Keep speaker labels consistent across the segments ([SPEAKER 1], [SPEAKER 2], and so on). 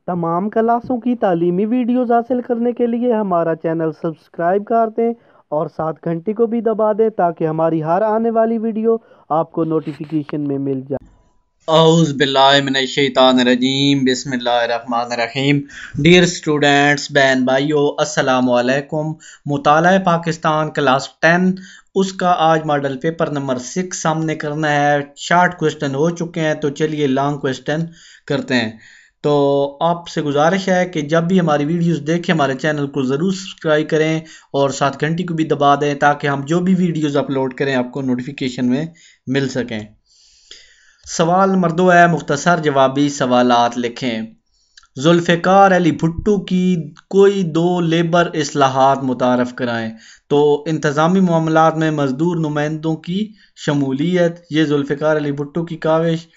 [SPEAKER 1] तमाम क्लासों की तालीमी वीडियोस हासिल करने के लिए हमारा चैनल सब्सक्राइब कर दें और साथ घंटी को भी दबा दें ताकि हमारी हर आने वाली वीडियो आपको नोटिफिकेशन में मिल जाए।
[SPEAKER 2] औज़ु बिल्लाहि मिनश शैतानिर रजीम बिस्मिल्लाहिर रहमानिर रहीम। डियर स्टूडेंट्स, बहन भाइयों, अस्सलामु अलैकुम। मुताला पाकिस्तान क्लास 10 उसका आज मॉडल पेपर नंबर 6 सामने करना है। शॉर्ट क्वेश्चन हो चुके हैं तो चलिए लॉन्ग क्वेश्चन करते हैं। तो आपसे गुजारिश है कि जब भी हमारी वीडियोस देखें हमारे चैनल को ज़रूर सब्सक्राइब करें और साथ घंटी को भी दबा दें ताकि हम जो भी वीडियोस अपलोड करें आपको नोटिफिकेशन में मिल सकें। सवाल नंबर 2 है, मुख्तसर जवाबी सवालात लिखें। जुल्फ़िकार अली भुट्टो की कोई दो लेबर इस्लाहात मुतारफ़ कराएं। तो इंतज़ामी मामलात में मज़दूर नुमाइंदों की शमूलियत, ये जुल्फ़िकार अली भुट्टो की काविश।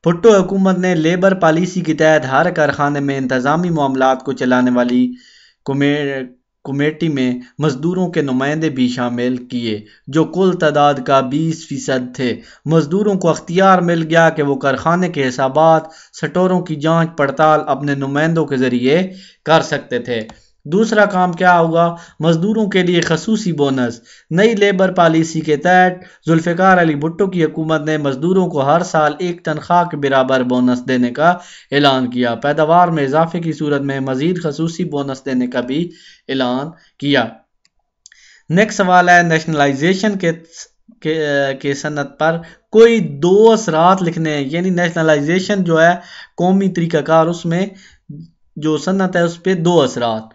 [SPEAKER 2] भुट्टो हुकूमत ने लेबर पॉलिसी के तहत हर कारखाने में इंतज़ामी मामलात को चलाने वाली कमेटी में मज़दूरों के नुमाइंदे भी शामिल किए जो कुल तादाद का 20% थे। मज़दूरों को अख्तियार मिल गया कि वो कारखाने के हिसाबात, स्टोरों की जांच पड़ताल अपने नुमाइंदों के ज़रिए कर सकते थे। दूसरा काम क्या हुआ, मज़दूरों के लिए खसूसी बोनस। नई लेबर पॉलिसी के तहत जुल्फ़िकार अली भुट्टो की हुकूमत ने मज़दूरों को हर साल एक तनख्वाह के बराबर बोनस देने का ऐलान किया। पैदावार में इजाफे की सूरत में मज़ीद खसूसी बोनस देने का भी ऐलान किया। नेक्स्ट सवाल है, नेशनलाइजेशन के सनत पर कोई दो असरात लिखने हैं। यानी नेशनलाइजेशन जो है कौमी तरीक़ाकार, उसमें जो सनत है उस पर दो असरात,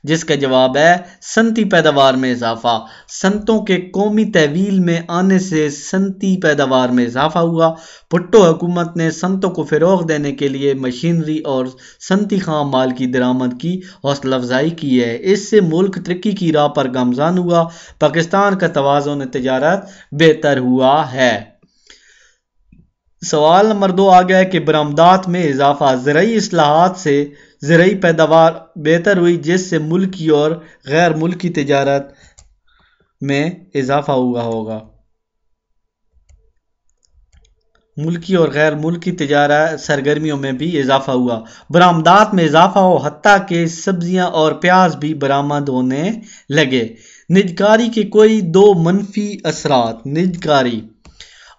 [SPEAKER 2] जिसका जवाब है सनती पैदावार में इजाफा। सनतों के कौमी तहवील में आने से सनती पैदावार में इजाफा हुआ। भुट्टो हुकूमत ने सनतों को फ़रोग़ देने के लिए मशीनरी और सनती खाम माल की दरामद की हौसला अफजाई की है। इससे मुल्क तरक्की की राह पर गामज़ान हुआ। पाकिस्तान का तवाज़ुन तजारत बेहतर हुआ है। सवाल नंबर 2 आ गया है कि बरामदात में इजाफा। ज़राई इस्लाहात से ज़राई पैदावार बेहतर हुई जिससे मुल्की और गैर मुल्की तजारत में इजाफा हुआ होगा। मुल्की और गैर मुल्की तजारत सरगर्मियों में भी इजाफा हुआ। बरामदात में इजाफा हो हत्ता के सब्जियां और प्याज भी बरामद होने लगे। निजकारी के कोई दो मनफी असरात। निजकारी,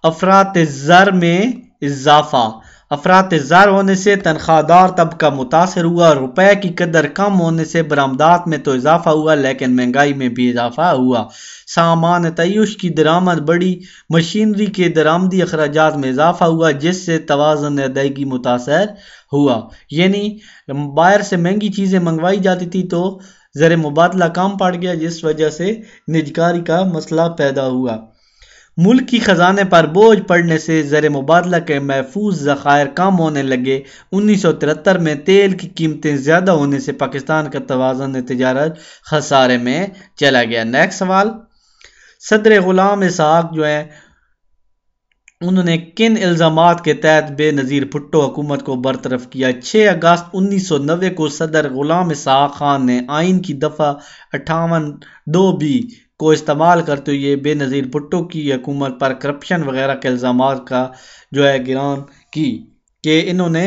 [SPEAKER 2] अफरात ज़र में इजाफा। अफरात ज़र होने से तनख्वाहदार तबका मुतासर हुआ। रुपए की कदर कम होने से बरामदात में तो इजाफा हुआ लेकिन महंगाई में भी इजाफा हुआ। सामान तय्युश की दरामद बढ़ी। मशीनरी के दरामदी अखराजात में इजाफा हुआ जिससे तवाज़ुन अदायगी मुतासर हुआ। यानी बाहर से महंगी चीज़ें मंगवाई जाती थी तो ज़र मुबादला कम पड़ गया जिस वजह से निजकारी का मसला पैदा हुआ। मुल्क की खजाने पर बोझ पड़ने से ज़र मुबादला के महफूज ज़खायर कम होने लगे। 1973 में तेल की कीमतें ज़्यादा होने से पाकिस्तान का तवाज़ुन तजारत खसारे में चला गया। नेक्स्ट सवाल, सदर गुलाम इसहाक जो है उन्होंने किन इल्ज़ामात के तहत बेनज़ीर भुट्टो हुकूमत को बरतरफ किया। 6 अगस्त 1990 को सदर गुलाम इसहाक खान ने आइन की दफ़ा 58(2)B को इस्तेमाल करते हुए बेनज़ीर भुट्टो की हुकूमत पर करप्शन वगैरह के इल्ज़ामात का जो है गिरान की कि इन्होंने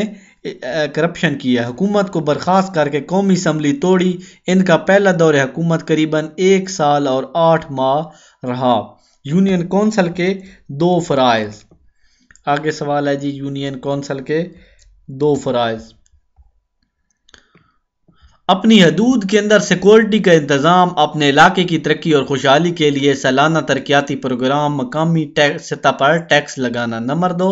[SPEAKER 2] करप्शन किया। हुकूमत को बर्खास्त करके कौमी असम्बली तोड़ी। इनका पहला दौर हुकूमत करीबन 1 साल और 8 माह रहा। यूनियन कौंसिल के 2 फ़राइज़। आगे सवाल है जी, यूनियन कौंसिल के 2 फ़राइज़। अपनी हदूद के अंदर सिक्योरिटी का इंतज़ाम, अपने इलाके की तरक्की और खुशहाली के लिए सालाना तरक्याती प्रोग्राम, मकामी सतह पर टैक्स लगाना। नंबर 2,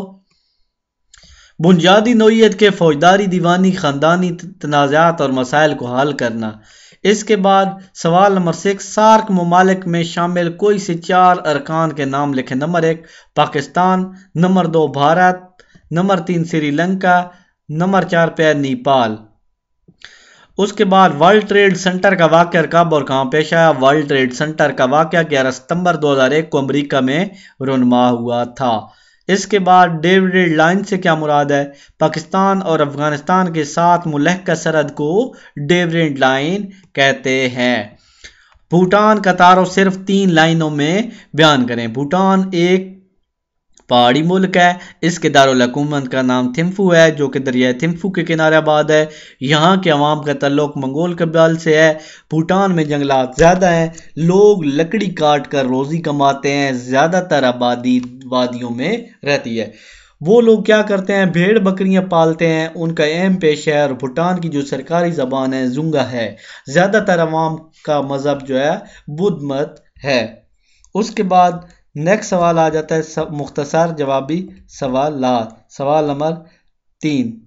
[SPEAKER 2] बुनियादी नौइयत के फौजदारी, दीवानी, ख़ानदानी तनाज़ात और मसाइल को हल करना। इसके बाद सवाल नंबर 6, सार्क ममालिक में शामिल कोई से 4 अरकान के नाम लिखें। Number 1 Pakistan, number 2 Bharat, number 3 Sri Lanka, number 4 पे नेपाल। उसके बाद वर्ल्ड ट्रेड सेंटर का वाक़या कब और कहाँ पेश आया। वर्ल्ड ट्रेड सेंटर का वाक़या 11 सितंबर 2001 को अमेरिका में रुनमा हुआ था। इसके बाद डेविड लाइन से क्या मुराद है। पाकिस्तान और अफगानिस्तान के साथ मुलहका सरहद को डेविड लाइन कहते हैं। भूटान का तारुफ सिर्फ 3 लाइनों में बयान करें। भूटान एक پہاڑی ملک ہے۔ اس کے دارالحکومت کا نام تھمفو ہے جو کہ دریائے تھمفو کے کنارے آباد ہے۔ یہاں کے عوام کا تعلق منگول قبائل سے ہے۔ بھوٹان میں جنگلات زیادہ ہیں، لوگ لکڑی کاٹ کر روزی کماتے ہیں، زیادہ تر آبادی وادیوں میں رہتی ہے۔ وہ لوگ کیا کرتے ہیں، بھیڑ بکریاں پالتے ہیں، ان کا اہم پیشہ ہے، اور بھوٹان کی جو سرکاری زبان ہے زونگا ہے۔ زیادہ تر عوام کا مذہب جو ہے بدھ مت ہے۔ اس کے بعد نیکسٹ سوال آ جاتا ہے مختصر جوابی سوالات۔ سوال نمبر 3،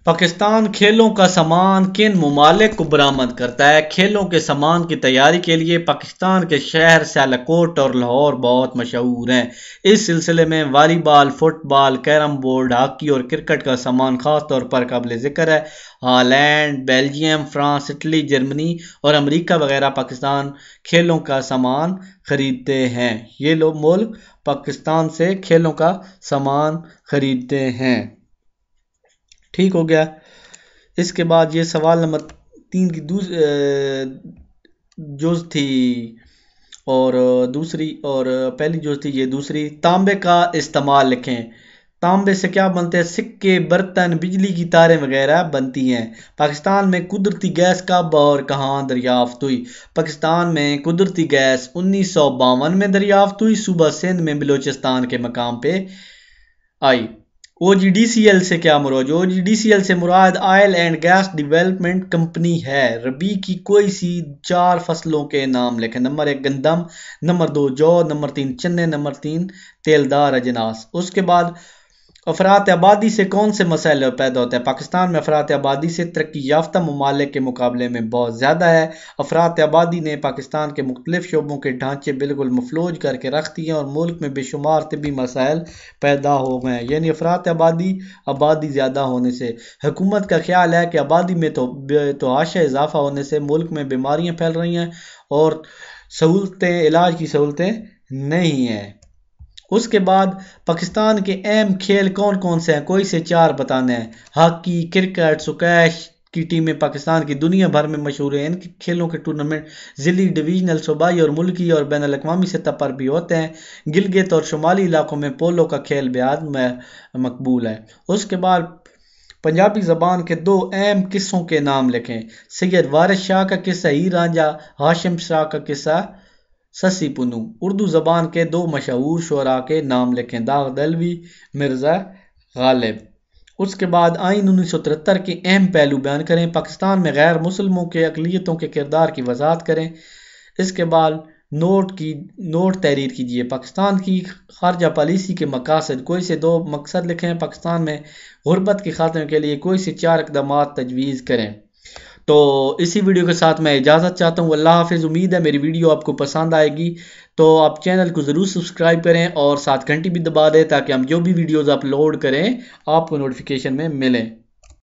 [SPEAKER 2] پاکستان کھیلوں کا سامان کن ممالک کو برآمد کرتا ہے؟ کھیلوں کے سامان کی تیاری کے لیے پاکستان کے شہر سیالکوٹ اور لاہور بہت مشہور ہیں۔ اس سلسلے میں والی بال، فٹ بال، کیرم بورڈ، ہاکی اور کرکٹ کا سامان خاص طور پر قابل ذکر ہے۔ Holland, Belgium, France, Italy, Germany اور امریکہ وغیرہ پاکستان کھیلوں کا سامان خریدتے ہیں۔ یہ لوگ ملک پاکستان سے کھیلوں کا سامان خریدتے ہیں۔ ٹھیک ہو گیا۔ اس کے بعد یہ سوال نمبر 3 کی جز تھی اور دوسری اور پہلی جز تھی یہ دوسری۔ تانبے کا استعمال لکھیں۔ تانبے سے کیا بنتے ہیں؟ سکے، برتن، بجلی کی تاریں وغیرہ بنتی ہیں۔ پاکستان میں قدرتی گیس کب اور کہاں دریافت ہوئی؟ پاکستان میں قدرتی گیس 1952 میں دریافت ہوئی، صوبہ سندھ میں بلوچستان کے مقام پہ آئی۔ OGDCL سے کیا مراد؟ OGDCL سے مراد oil and gas development company ہے۔ ربیع کی کوئی سی 4 فصلوں کے نام لکھیں۔ نمبر 1 گندم، نمبر 2 جو، نمبر 3 چنے، نمبر 3 تیلدار اجناس۔ اس کے بعد افراط آبادی سے کون سے مسائل پیدا ہوتے ہیں؟ پاکستان میں افراط آبادی سے ترقی یافتہ ممالک کے مقابلے میں بہت زیادہ ہے۔ افراط آبادی نے پاکستان کے مختلف شعبوں کے ڈھانچے بالکل مفلوج کر کے رکھ دیے اور ملک میں بے شمار طبی مسائل پیدا ہو گئے ہیں۔ یعنی افراط آبادی زیادہ ہونے سے حکومت کا خیال ہے کہ آبادی میں تحاشا اضافہ ہونے سے ملک میں بیماریاں پھیل رہی ہیں اور علاج کی سہولتیں نہیں ہیں۔ اس کے بعد پاکستان کے اہم کھیل کون کون سے ہیں؟ کوئی سے 4 بتانے ہیں۔ ہاکی، کرکٹ، سکیش کی ٹیمیں پاکستان کی دنیا بھر میں مشہور ہیں۔ ان کھیلوں کے ٹورنامنٹ ضلعی، ڈویژنل، صوبائی اور ملکی اور بین الاقوامی سطح پر بھی ہوتے ہیں۔ گلگت اور شمالی علاقوں میں پولو کا کھیل بہت مقبول ہے۔ اس کے بعد پنجابی زبان کے 2 اہم قصوں کے نام لکھیں۔ سید وارث شاہ کا قصہ ہیر رانجھا، ہاشم شاہ کا قصہ سسی پنو۔ اردو زبان کے 2 مشہور شعراء کے نام لکھیں۔ داغ دہلوی، مرزا غالب۔ اس کے بعد آئین 1973 کے اہم پہلو بیان کریں۔ پاکستان میں غیر مسلموں کے اقلیتوں کے کردار کی وضاحت کریں۔ اس کے بعد نوٹ تحریر کیجیے۔ پاکستان کی خارجہ پالیسی کے مقاصد، کوئی سے 2 مقصد لکھیں۔ پاکستان میں غربت کے خاتمے کے لیے کوئی سے 4 اقدامات تجویز کریں۔ تو اسی ویڈیو کے ساتھ میں اجازت چاہتا ہوں۔ اللہ حافظ۔ امید ہے میری ویڈیو آپ کو پسند آئے گی، تو آپ چینل کو ضرور سبسکرائب کریں اور ساتھ گھنٹی بھی دبا دیں تاکہ ہم جو بھی ویڈیوز اپلوڈ کریں آپ کو نوٹیفیکیشن میں ملیں۔